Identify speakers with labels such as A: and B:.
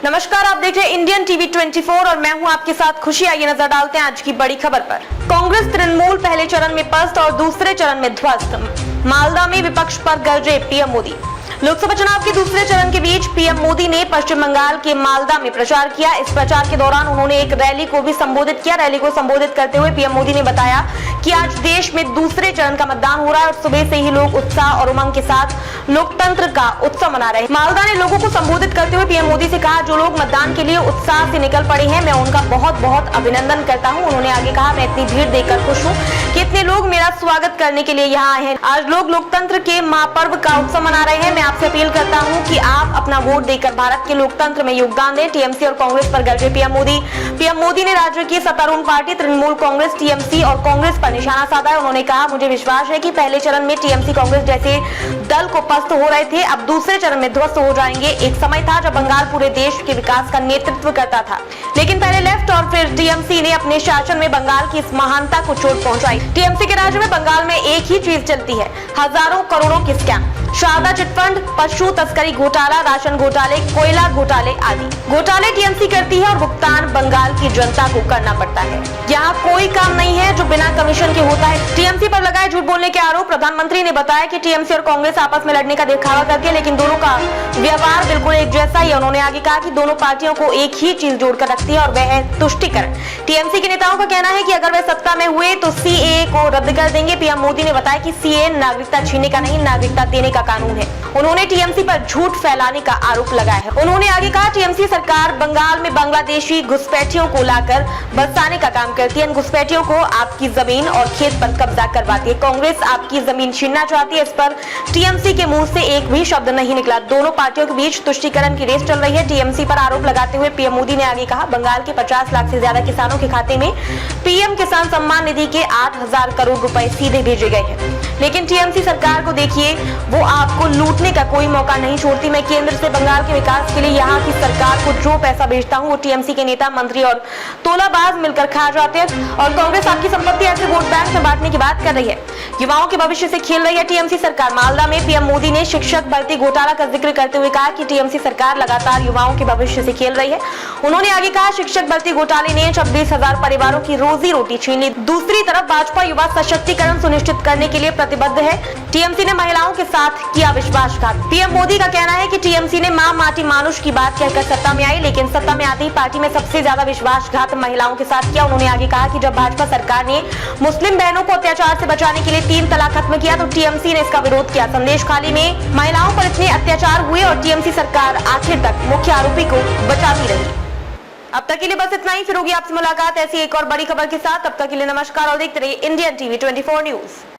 A: नमस्कार, आप देख रहे हैं इंडियन टीवी 24 और मैं हूं आपके साथ खुशी। आइए नजर डालते हैं आज की बड़ी खबर पर। कांग्रेस तृणमूल पहले चरण में पस्त और दूसरे चरण में ध्वस्त। मालदा में विपक्ष पर गरजे पीएम मोदी। लोकसभा चुनाव के दूसरे चरण के बीच पीएम मोदी ने पश्चिम बंगाल के मालदा में प्रचार किया। इस प्रचार के दौरान उन्होंने एक रैली को भी संबोधित किया। रैली को संबोधित करते हुए पीएम मोदी ने बताया कि आज देश में दूसरे चरण का मतदान हो रहा है और सुबह से ही लोग उत्साह और उमंग के साथ लोकतंत्र का उत्सव मना रहे हैं। मालदा ने लोगों को संबोधित करते हुए पीएम मोदी से कहा, जो लोग मतदान के लिए उत्साह से निकल पड़े हैं, मैं उनका बहुत बहुत अभिनंदन करता हूं। उन्होंने आगे कहा, मैं इतनी भीड़ देखकर खुश हूं कि इतने लोग मेरा स्वागत करने के लिए यहाँ आए हैं। आज लोग लोकतंत्र के महापर्व का उत्सव मना रहे हैं। मैं आपसे अपील करता हूं कि आप अपना वोट देकर भारत के लोकतंत्र में योगदान दें। टीएमसी और कांग्रेस पर गरजे पीएम मोदी। पीएम मोदी ने राज्य की सत्तारूढ़ पार्टी तृणमूल कांग्रेस, टीएमसी और कांग्रेस पर निशाना साधा है। उन्होंने कहा, मुझे विश्वास है कि पहले चरण में टीएमसी कांग्रेस जैसे दल को पस्त हो रहे थे, अब दूसरे चरण में ध्वस्त हो जाएंगे। एक समय था जब बंगाल पूरे देश के विकास का नेतृत्व करता था, लेकिन पहले लेफ्ट और फिर टीएमसी ने अपने शासन में बंगाल की इस महानता को चोट पहुंचाई। टीएमसी के राज्य में बंगाल में एक ही चीज चलती है, हजारों करोड़ों के स्कैम, शारदा चिटफंड, पशु तस्करी घोटाला, राशन घोटाले, कोयला घोटाले आदि घोटाले टीएमसी करती है और भुगतान बंगाल की जनता को करना पड़ता है। यहाँ कोई काम नहीं है जो बिना कमीशन के होता है। टीएमसी पर लगाए झूठ बोलने के आरोप। प्रधानमंत्री ने बताया कि टीएमसी और कांग्रेस आपस में लड़ने का दिखावा करके, लेकिन दोनों का व्यवहार बिल्कुल एक जैसा ही है। उन्होंने आगे कहा कि दोनों पार्टियों को एक ही चीज जोड़कर रखती है और वह है तुष्टीकरण। टीएमसी के नेताओं का कहना है कि अगर वे सत्ता में हुए तो सीएए को रद्द कर देंगे। पीएम मोदी ने बताया कि सीएए नागरिकता छीनने का नहीं, नागरिकता देने का कानून है। उन्होंने टीएमसी पर झूठ फैलाने का आरोप लगाया है। उन्होंने आगे कहा, टीएमसी सरकार बंगाल में बांग्लादेशी घुसपैठियों को लाकर बसाने का काम करती है। इन घुसपैठियों को आपकी जमीन और खेत पर कब्जा करवाती है। कांग्रेस आपकी जमीन छीनना चाहती है। इस पर टीएमसी के मुंह से एक भी शब्द नहीं निकला। दोनों पार्टियों के बीच तुष्टीकरण की रेस चल रही है। टीएमसी पर आरोप लगाते हुए पीएम मोदी ने आगे कहा, बंगाल के 50 लाख से ज्यादा किसानों के खाते में पीएम किसान सम्मान निधि के 8,000 करोड़ रुपए सीधे भेजे गए हैं, लेकिन टीएमसी सरकार को देखिए, वो आपको लूटने का कोई मौका नहीं छोड़ती। मैं केंद्र से बंगाल के विकास के लिए यहाँ की सरकार को जो पैसा भेजता हूँ वो टीएमसी के नेता, मंत्री और तोलाबाज मिलकर खा जाते हैं और कांग्रेस आपकी संपत्ति ऐसे वोट बैंक में बांटने की बात कर रही है। युवाओं के भविष्य से खेल रही है टीएमसी सरकार। मालदा में पीएम मोदी ने शिक्षक भर्ती घोटाला का जिक्र करते हुए कहा कि टीएमसी सरकार लगातार युवाओं के भविष्य से खेल रही है। उन्होंने आगे कहा, शिक्षक भर्ती घोटाले ने 26,000 परिवारों की रोजी रोटी छीन ली। दूसरी तरफ भाजपा युवा सशक्तिकरण सुनिश्चित करने के लिए प्रतिबद्ध है। टीएमसी ने महिलाओं के साथ किया विश्वासघात। पीएम मोदी का कहना है कि टीएमसी ने मां माटी मानुष की बात कहकर सत्ता में आई, लेकिन सत्ता में आते ही पार्टी में सबसे ज्यादा विश्वासघात महिलाओं के साथ किया। उन्होंने आगे कहा कि जब भाजपा सरकार ने मुस्लिम बहनों को अत्याचार से बचाने के लिए 3 तलाक खत्म किया तो टीएमसी ने इसका विरोध किया। संदेश खाली में महिलाओं पर इतने अत्याचार हुए और टीएमसी सरकार आखिर तक मुख्य आरोपी को बचाती रही। अब तक के लिए बस इतना ही। फिर होगी आपसे मुलाकात ऐसी एक और बड़ी खबर के साथ। तब तक के लिए नमस्कार और देखते रहिए इंडियन टीवी 24 न्यूज।